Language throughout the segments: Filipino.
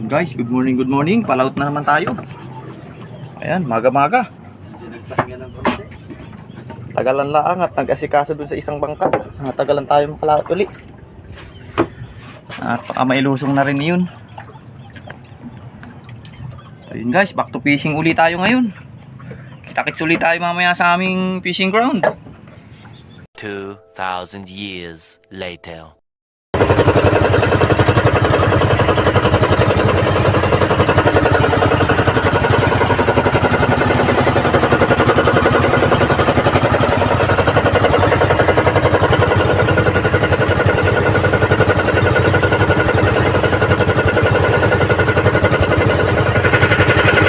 Guys, good morning. Palaut na naman tayo. Ayan, maga-maga. Tagalan lang at nag-asikaso dun sa isang bangka. Tagalan tayo makalaot uli. At baka mailusong na rin yun. Ayun guys, back to fishing uli tayo ngayon. Kita-kits uli tayo mamaya sa aming fishing ground. 2,000 years later.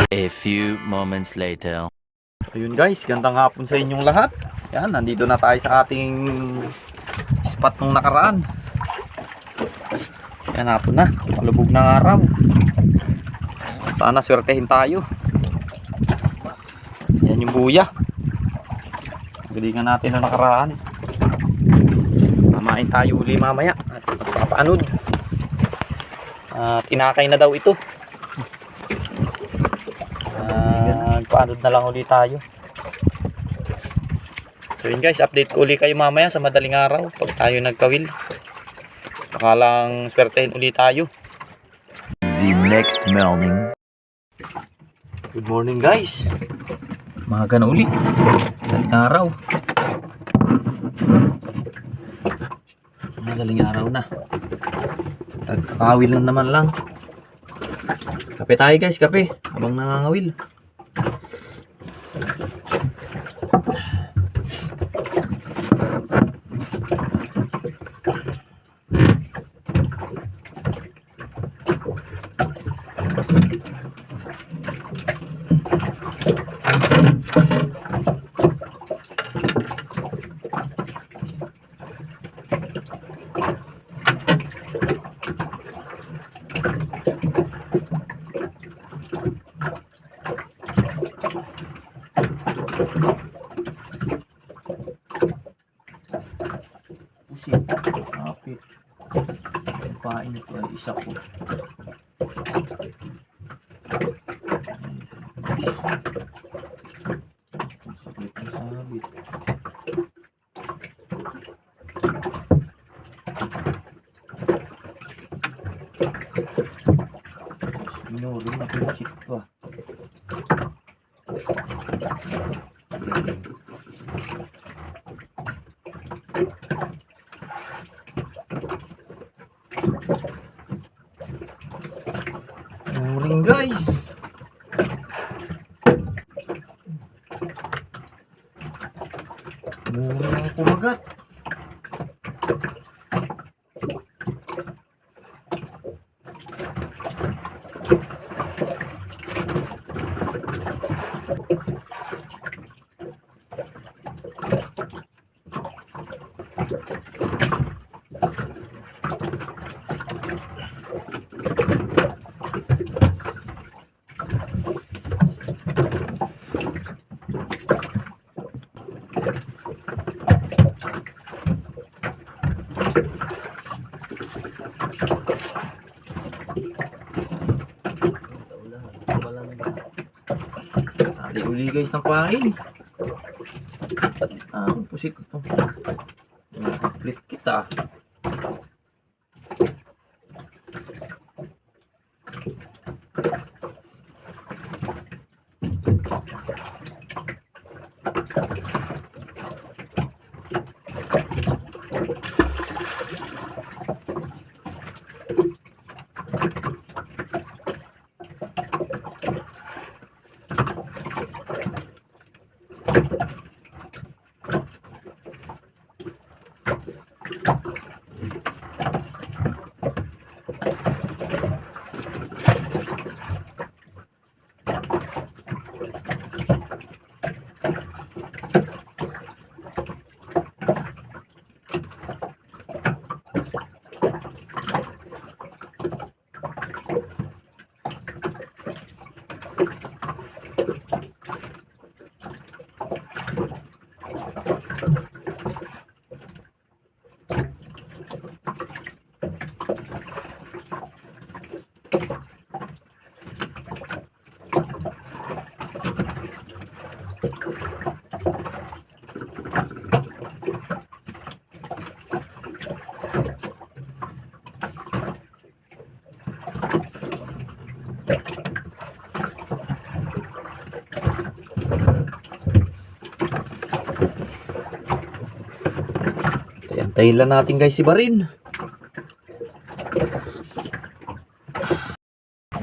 A few moments later. Ayun guys, gandang hapon sa inyong lahat. Yan, nandito na tayo sa ating spot nung nakaraan. Yan, hapon na. Malubog ng araw. Sana swertehin tayo. Yan yung buya. Galingan natin nung nakaraan. Mamain tayo uli mamaya. At papaanod. At inakay na daw ito. Paanod na lang uli tayo. So yun guys, update ko uli kayo mamaya sa madaling araw pag tayo nagkawil. Baka lang swertehin uli tayo. The next morning. Good morning guys. Maga na uli. Madaling araw. Madaling araw na. Nagkakawil na naman lang. Kape tayo guys, kape. Habang nangangawil. Pusit, kapit. Pain ito ay isa ko. Sakit na sabit. Minuro na pusit ko. Morning guys. Morning ang kumagat. Tali uli guys ng pain. Pusit ko ito. Flip kita. Hintayin lang natin guys si Barin.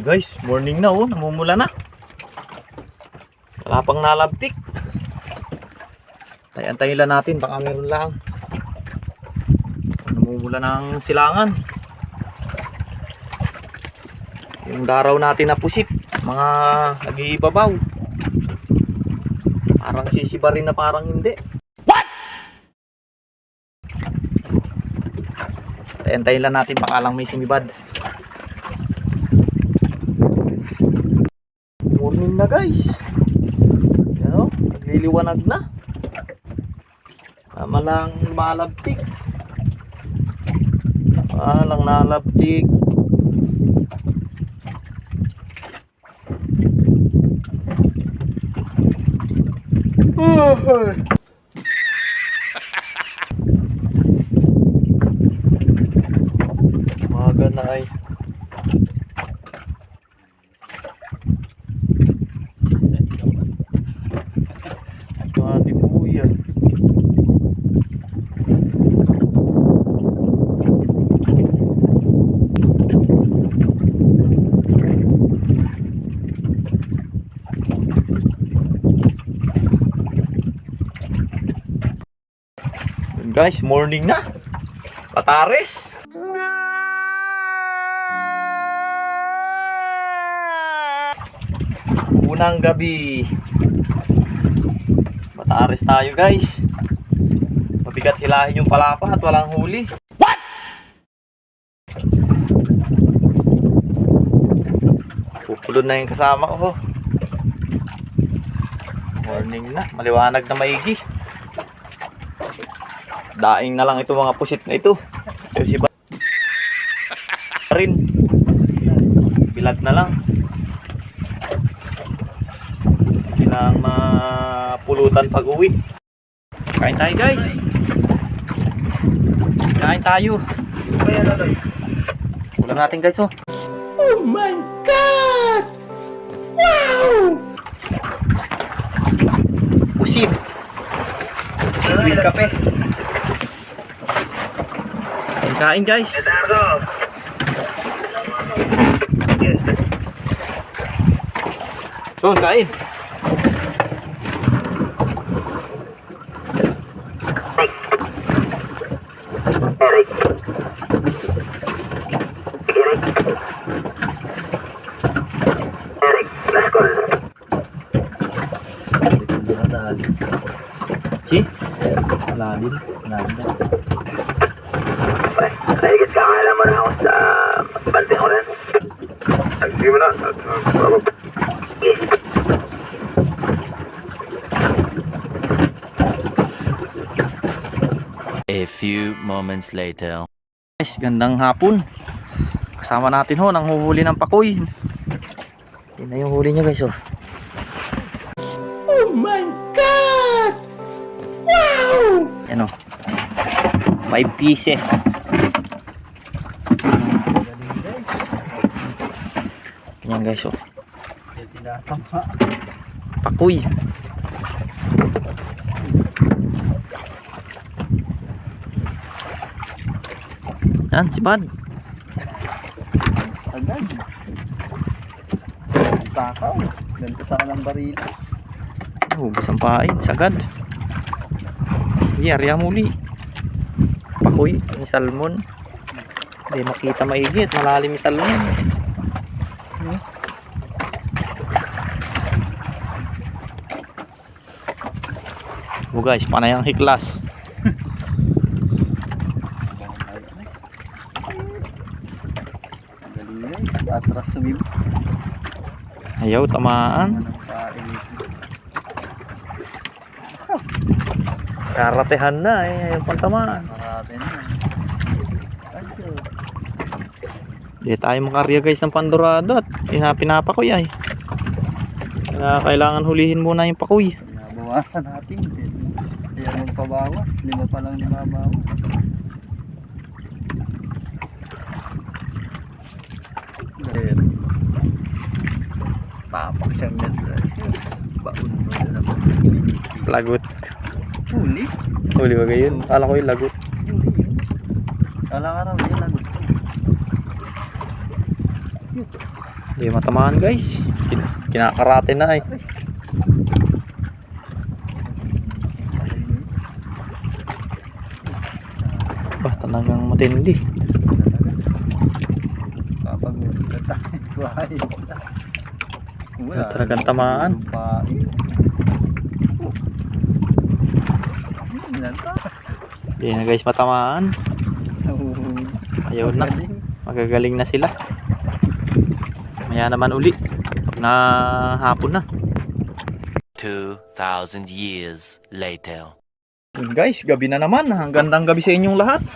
Guys, morning na oh, namumula na. Wala pang nalabtik. Antayin lang natin, baka meron lang. Namumula ng silangan. Yung daraw natin na pusit, mga nag-iibabaw. Parang sisibarin na parang hindi. What? Antayin lang natin, baka lang may sumibad. Morning na guys. Yan o, nagliliwanag na. Tama lang malabtik. Lang nalabtik. Umaga na ay. Mati po yan. Guys, morning na. Patares. Unang gabi. Patares tayo guys. Mabigat hilahin yung palapa at walang huli. What? Pupulod na yung kasama ko. Morning na. Maliwanag na maigi. Daing na lang ito mga pusit na ito. Yung si Barin. Bilag na lang. Hindi lang mapulutan pag uwi. Kain tayo guys. Kain tayo. Ulam natin guys oh. Oh my God! Wow! Pusit. With kape. Kain guys. Doon kain. Si? Lalim. Lalim. Nahigit ka nga naman ako sa banting ko rin. Hindi mo na. A few moments later. Guys, gandang hapon. Kasama natin ho, nang huhuli ng pakoy. Yan na yung huli niya guys oh. Oh my God! Wow! Yan oh. 5 pieces. Yan guys oh. Pakoy. Yan si Bad. Agad. Takaw. Ganito sa kalang barilas. Hugas ang pain, sagad. Area muli. Pakoy, may salmon. Hindi makita maigi at malalim yung salmon. Oh guys, panay ang hiklas. Galing guys. Atras sumib. Ayaw, tamaan. Karatehan na eh, yung pantamaan. Marami na. Hindi tayo makarya guys ng pandorado at pinapakoy ay. Kailangan hulihin muna yung pakoy. Nabawasan natin. Kaya magpabawas. 5 pa lang nababawas. Dahil papak siyang nag-gracious. Baon mo na naman. Lagot. Huli. Huli ba gayon? Kala ko yung lagot. Huli yun. Kala araw, yun lang. Hindi matamaan guys. Kinakarate na eh. Bah, talagang matindi. Kapag buhay. Wala. Talagang tamaan. Hindi na guys matamaan. Ayaw na. Magagaling na sila. Maya naman uli. Pag na hapon na. 2,000 years later. Guys, gabi na naman. Ang gandang gabi sa inyong lahat.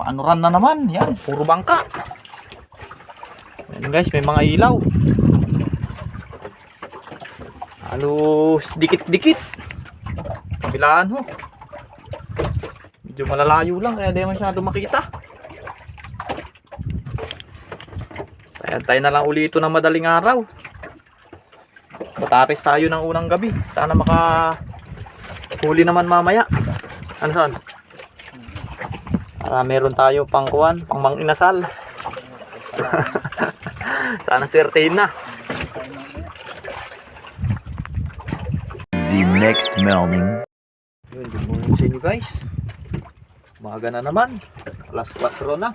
Paanuran na naman. Yan, puro bangka. Yan guys, may mga ilaw. Halos dikit-dikit. Kabilaan ho. Medyo malalayo lang kaya di masyado makita. Tayo na lang uli ito ng madaling araw. Bataris tayo ng unang gabi. Sana huli naman mamaya. Ano saan? Para meron tayo pang kuwan, pang mang-inasal. Sana swertehin na. The next morning. Yun, good morning sa inyo guys. Umaga na naman. Alas 4 na.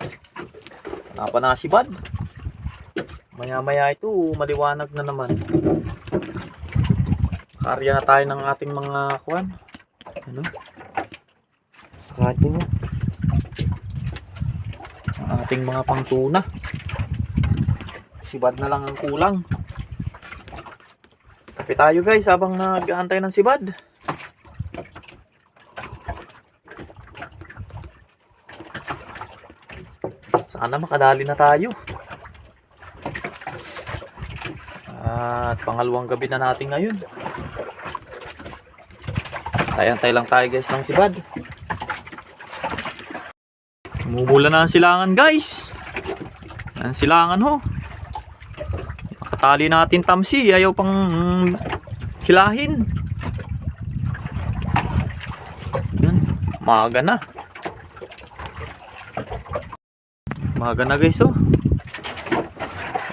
Wala pa na si Bad. Maya maya ito, maliwanag na naman. Karya na tayo ng ating mga kuwan. Ano? Sakati mo. Ang ating mga pangtuna. Si Bad na lang ang kulang. Kape tayo guys habang nag-aantay ng si Bad. Sana makadali na tayo. At pangalawang gabi na natin ngayon. Antay lang tayo guys ng si Bad. Umumula na ang silangan guys. Ang silangan ho. Nakatali natin tamsi. Ayaw pang hilahin. Yan. Maaga na. Maaga na guys oh.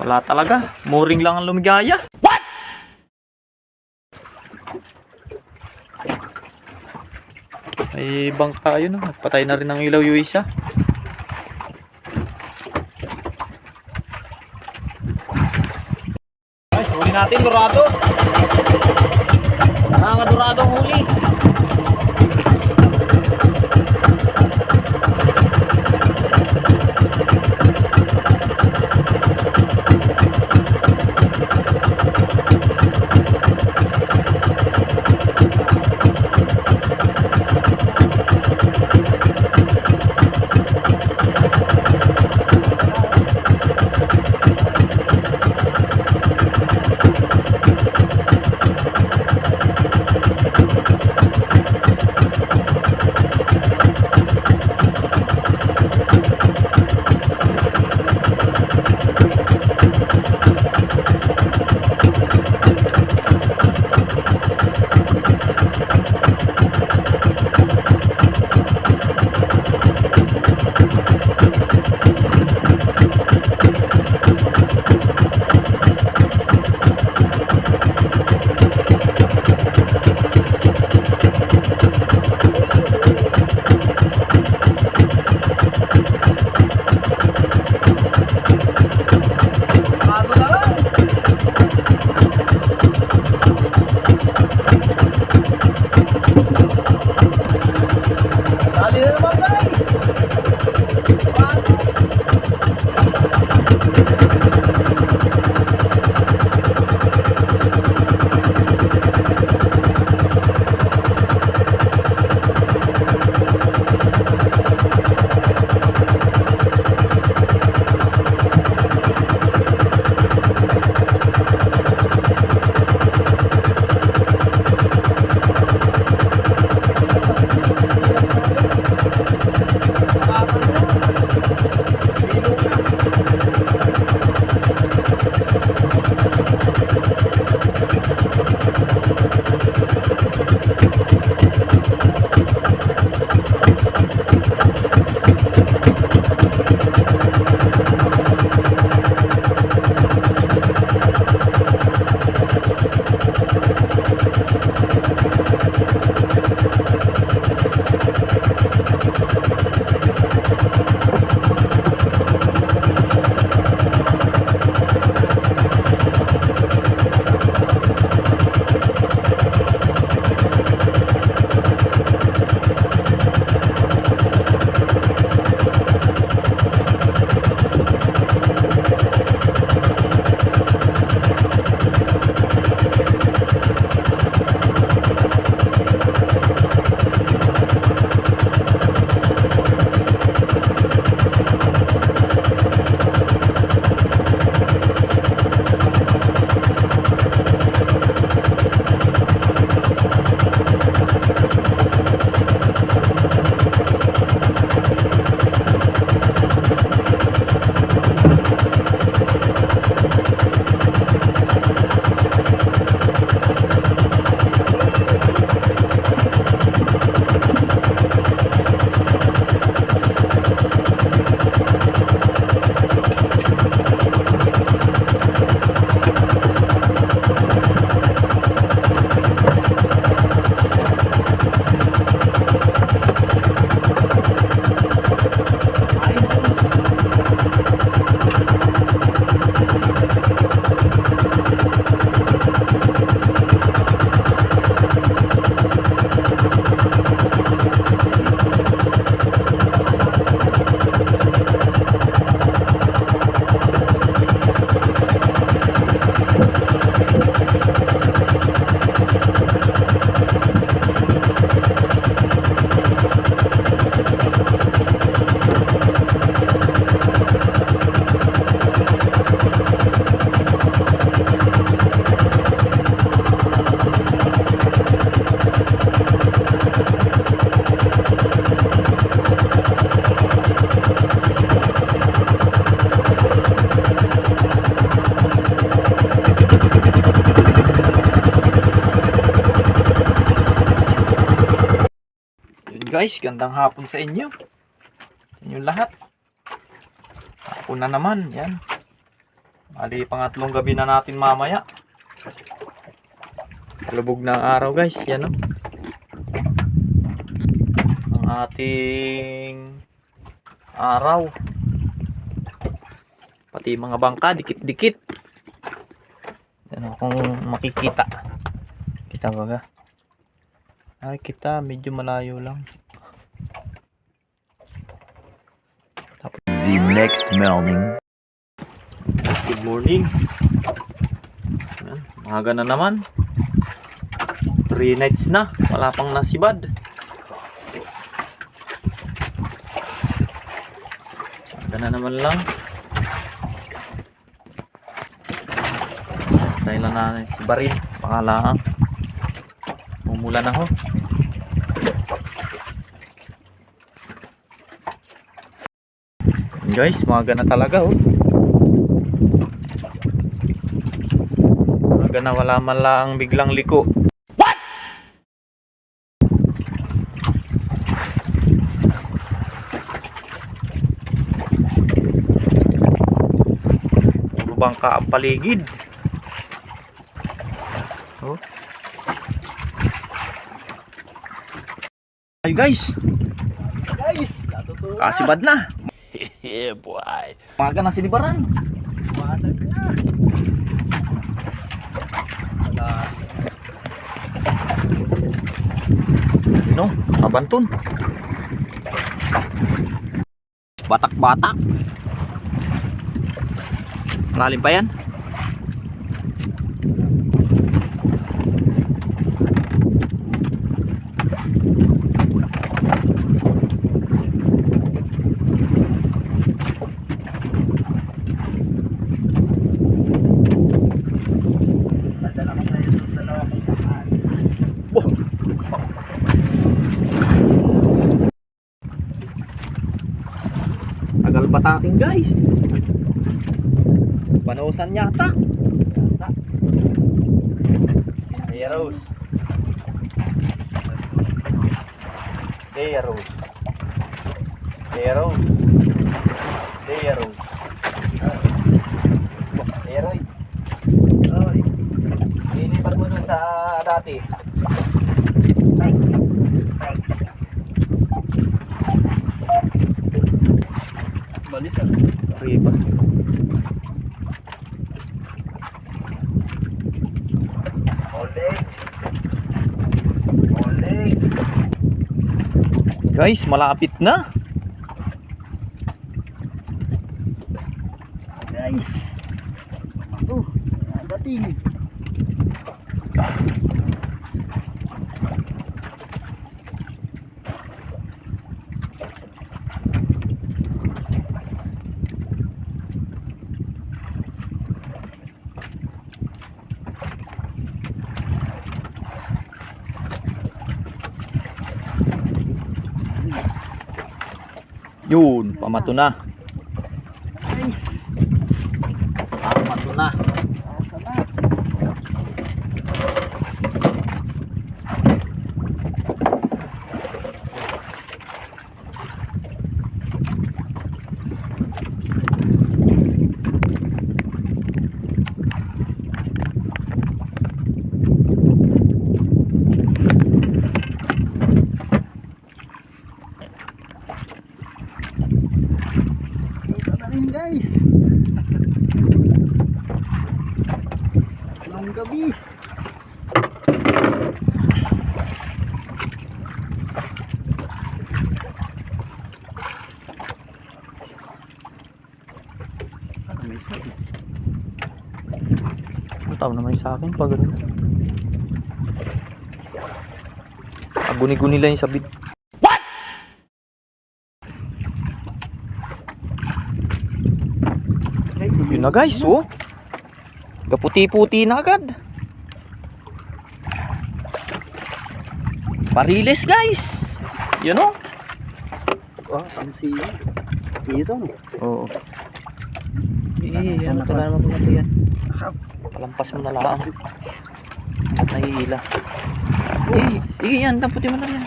Wala talaga. Mooring lang ang lumigaya. What? May bangka yun. Nagpatay na rin ng ilaw yung isa. Guys, huli natin. Dorado. Dorado ang huli. guys, gandang hapon sa inyo. Sa inyo lahat. Hapon na naman, yan. Bali, pangatlong gabi na natin mamaya. Kalubog na ang araw guys, yan o. Ang ating araw. Pati mga bangka, dikit-dikit. Yan o, kung makikita. Kita ba ga? Ay, kita, medyo malayo lang. The next morning. Good morning. Yan, umaga na naman. 3 nights na, wala pang nasibad. Umaga na naman lang. Dahil na si Barin, pakalaan. Mumula na ho. Guys, umaga na talaga oh. Umaga na, wala man lang biglang liko. What? Puro bangka ang paligid. Oh. Ay guys, Natutuwa. kasibad na. Yeah, boy. Umaga na sinibaran. Wanag na. Wala. No, abantun. Batak-batak. Malalim pa yan. Tagal bataking guys. Panusan yata. Hey Rose. Hey Rose. Hey Rose. Hey Rose. Hey Roy. Roy. Lilipat mo dun sa dati. Balis ah. Riba. Guys, malapit na. Guys. Dating. Yun, pamato na. Guys. Pamato na. Asa na. Kita na rin guys. Ng gabi. Ano may sabi? Tawag naman sa akin pag gano'n. Aguni-guni lang yung sabit. Yun na guys, oh. Kaputi-puti na agad. Pariles guys. Yun oh. Ang siya. Dito no? Oo. Ano to naman po natin yan. Palampas mo na lang. At nahihila. Yan, taputi mo na yan.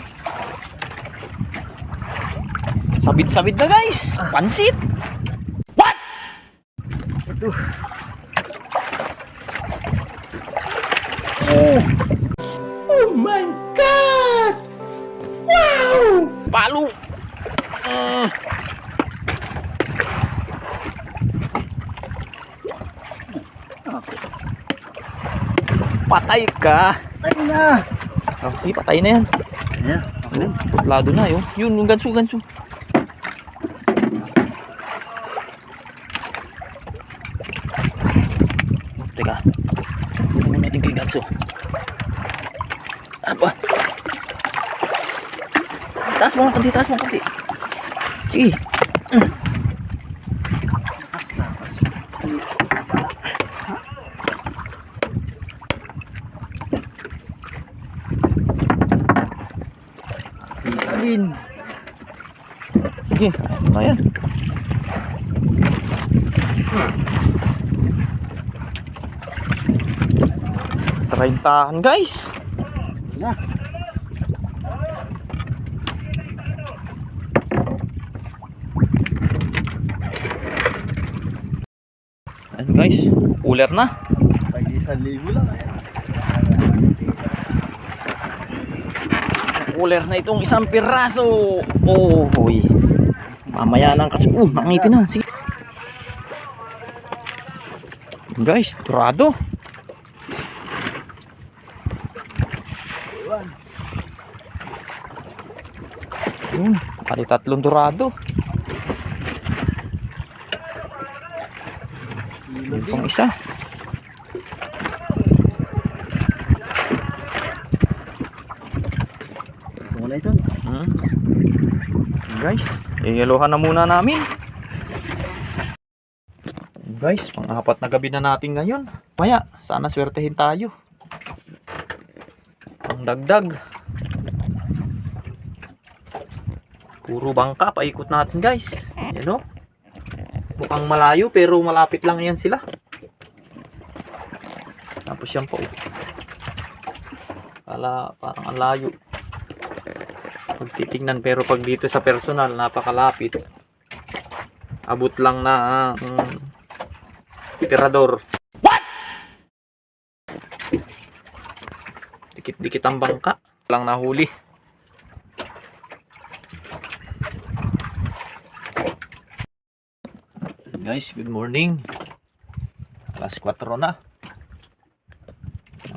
Sabit-sabit na guys. Pansit. Ito. Palo. Patay ka. Ay na! Oh, sige, patay na yan. Ayan, okay. Putlado na yun. Yun, yung ganso. Teka. Tignan natin kay ganso. Apa? Taas mo ng konti. Sige. Alin. Sige, ano na yan? Traintahan guys. Na. Ano guys? Cooler na. Pag 1,000 lang. Ayan. Cooler na itong isang piraso. Oh, hoy. Mamaya nang kasi. Nakangipin na. Sige. Guys, turado. Kali 3 turado. Yung pang isa. Wala ito. Guys, iyaluhan na muna namin. Guys, pang-apat na gabi na natin ngayon. Maya, sana swertehin tayo. Ang dagdag. Puro bangka, paikot natin guys. Yan o. Mukhang malayo pero malapit lang yan sila. Tapos yan po. Parang ang layo. Pag titignan pero pag dito sa personal napakalapit. Abot lang na tirador. What? Dikit-dikit ang bangka. Lang nahuli. Guys, good morning. Alas 4 na.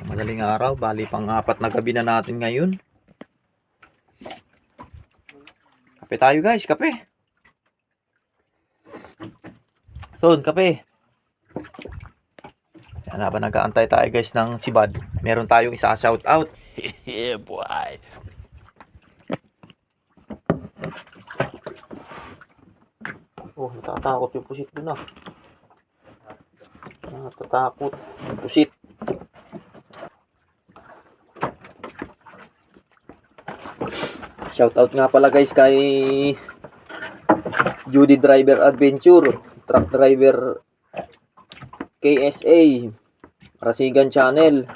Madaling araw, bali pang-apat na gabi na natin ngayon. Kape tayo guys, kape. Son, kape. Yan na ba nag-aantay tayo guys ng sibad. Meron tayong isa shout out. Yeah, boy. Oh, natatakot yung pusit dun ah. Natatakot yung pusit. Shout out nga pala guys kay Judy Driver Adventure, Truck Driver KSA, Rasigan Channel,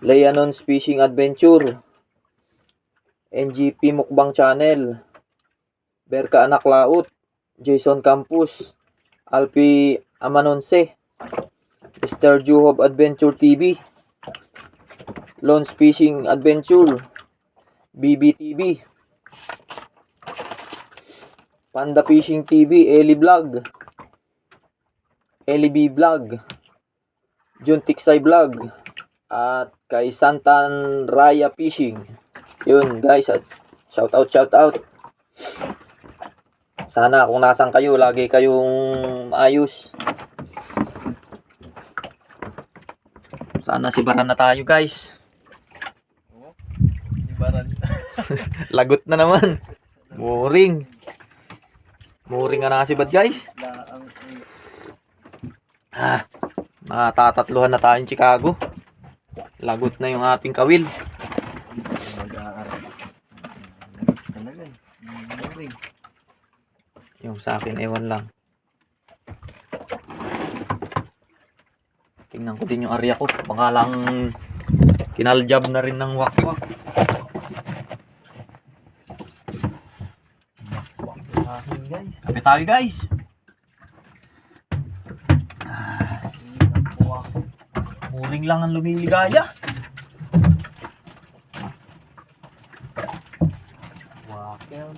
Leanon's Fishing Adventure, NGP Mukbang Channel, Berka Anak Laut, Jason Campus, Alpi Amanonse, Mr. Juhob Adventure TV, Lons Fishing Adventure, BBTV, Panda Fishing TV, Eli Vlog, Eli B Vlog, Jun Tiksay Vlog, at kay Santan Raya Fishing. Yun guys, at shout out. Sana kung nasan kayo, lagi kayong maayos. Sana sibaran na tayo guys. Ibaran. Lagot na naman. Mooring nga nakasibad guys. Natatatluhan na tayong Chicago. Lagot na yung ating kawil. Yung sa akin, ewan lang. Tingnan ko din yung area ko. Baka lang kinaljab na rin ng wakwak. tayo guys. Muring lang ang lumiligaya. Wakel.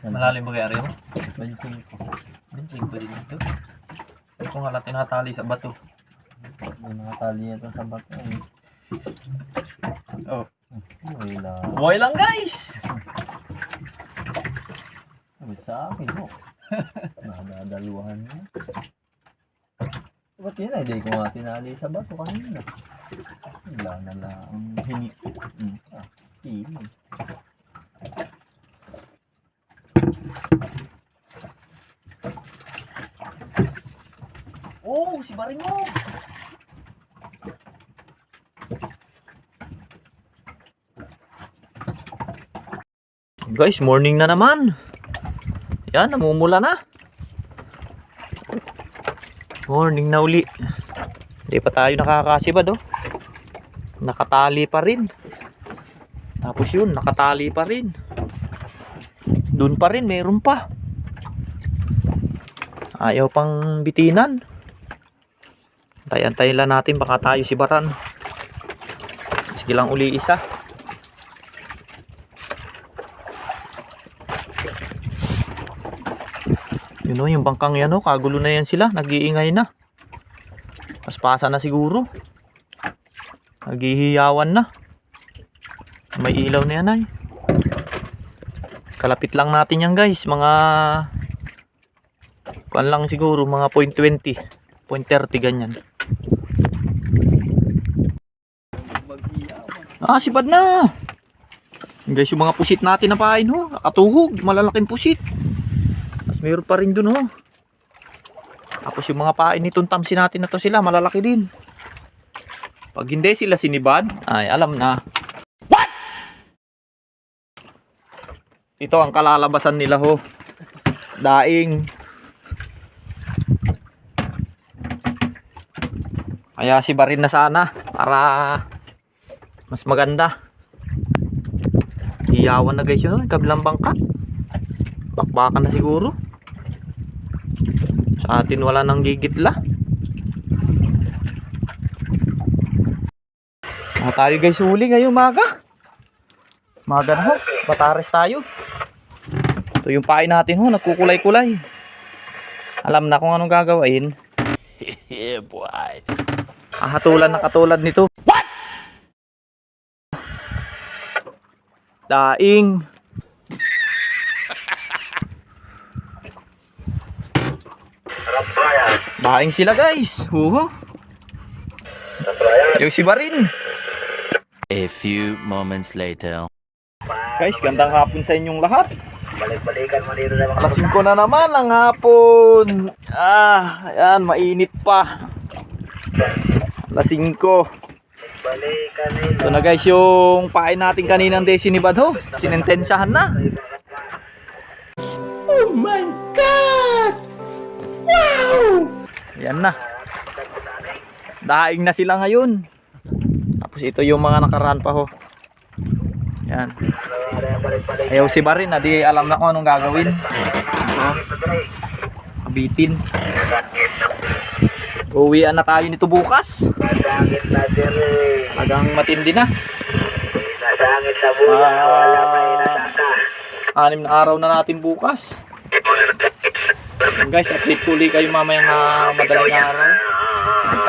Malalim ba kaya rin mo? Benching ko. Benching pa din ito. Ito nga lang tinatali sa bato. May nakatali ito sa bato. Oh. Wala. Buhay lang guys! Sabit sa akin ho. Nadadaluhan mo. Ba't yun ay di ko nga tinali sa bato kanina. Wala na lang hingi. Pili. Oh, si Baringo! Guys, morning na naman. Yan, namumula na. Morning na uli. Hindi pa tayo nakakasibad oh. Nakatali pa rin. Tapos yun, nakatali pa rin. Doon pa rin, meron pa. Ayaw pang bitinan. Antayin lang natin, baka tayo si Baran. Sige lang uli isa. Yun o, yung bangkang yan o, kagulo na yan sila, nag-iingay na. Paspasa na siguro. Naghihiyawan na. May ilaw na yan ay. Kalapit lang natin yan guys, mga kuan lang siguro, mga 0.20, 0.30 ganyan. Sibad na. Guys, yung mga pusit natin na pain ho, nakatuhog, malalaking pusit. Tapos meron pa rin dun ho. Tapos yung mga pain nitong tamsi natin na to sila, malalaki din. Pag hindi sila sinibad, ay alam na. What? Ito ang kalalabasan nila ho. Daing. Kaya si Barin na sana para mas maganda. Iyawan na guys yun, kabilang bangka. Bakbakan na siguro. Sa atin wala nang gigitla. Tayo guys huli ngayong maga. Maga na ho, Batares tayo. Ito yung pain natin ho, nagkukulay-kulay. Alam na kung anong gagawin. Yeah, boy. Hatulan na katulad nito. What? Daing. Daing sila guys. Yung si Barin. A few moments later. Guys, gandang hapon sa inyong lahat. Balik-balikan mo dito na mga Alas 5 na naman ang hapon. Ayan, mainit pa. Alas 5. balikan nila. Ito na guys yung pain natin kaninang desinibad ho. Sinentensahan na. Oh my God! Wow! Yan na. Daing na sila ngayon. Tapos ito yung mga nakaraan pa ho. Yan. Ayaw si Barin, di alam na kung anong gagawin. Kabitin. Uwian na tayo nito bukas. Talagang matindi na. 6 na araw na natin bukas. Guys, update ko ulit kayo mamayang madaling araw.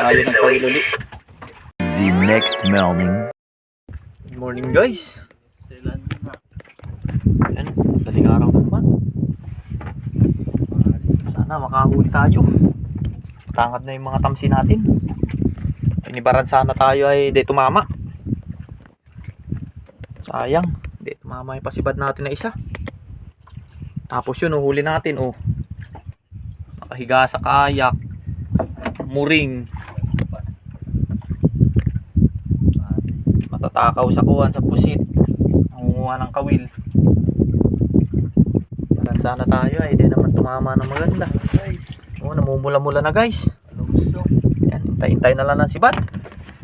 Tayo nagkawil ulit. The next morning. Good morning guys. Ayan, madaling araw naman. Sana makahuli tayo. Tangad na yung mga tamsi natin. Pinibaran sana tayo ay di tumama. Sayang, di tumama yung pasibad natin na isa. Tapos yun, uhuli natin oh. Nakahiga sa kayak. Muring. Matatakaw sa kuwan sa pusit. Nangunguha ng kawil. sana tayo ay di naman tumama ng maganda. Guys, Oh, namumula-mula na guys. lumusok. Yan, hintay-hintay na lang ng sibat.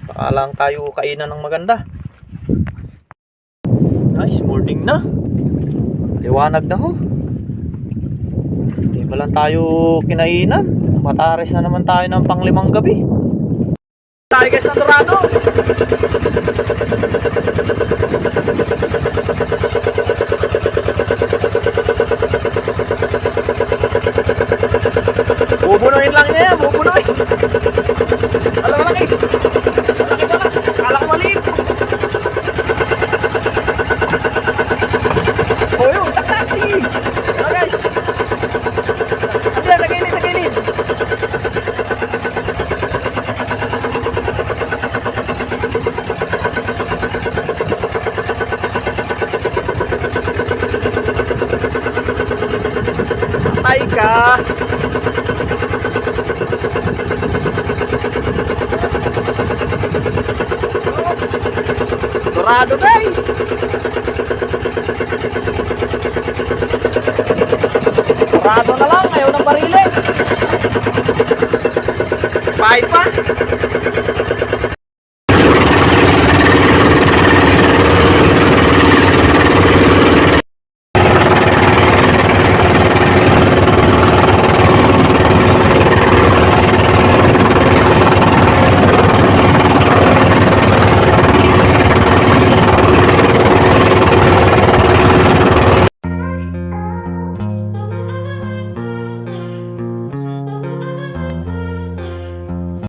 Baka lang tayo kainan ng maganda. Guys, morning na. Liwanag na ho. Hindi pa lang tayo kinainan. Matares na naman tayo ng panglimang gabi. Tayo guys ng Dorado. Bubunuin lang niya yan, bubunuin. Alam malaki. Malaki pala. Kala ko maliit. Oh yun, taktak, sige. Ano guys? Ayan, nagilid, nagilid. Patay ka. Dorado guys. Dorado na lang, ayaw ng bariles.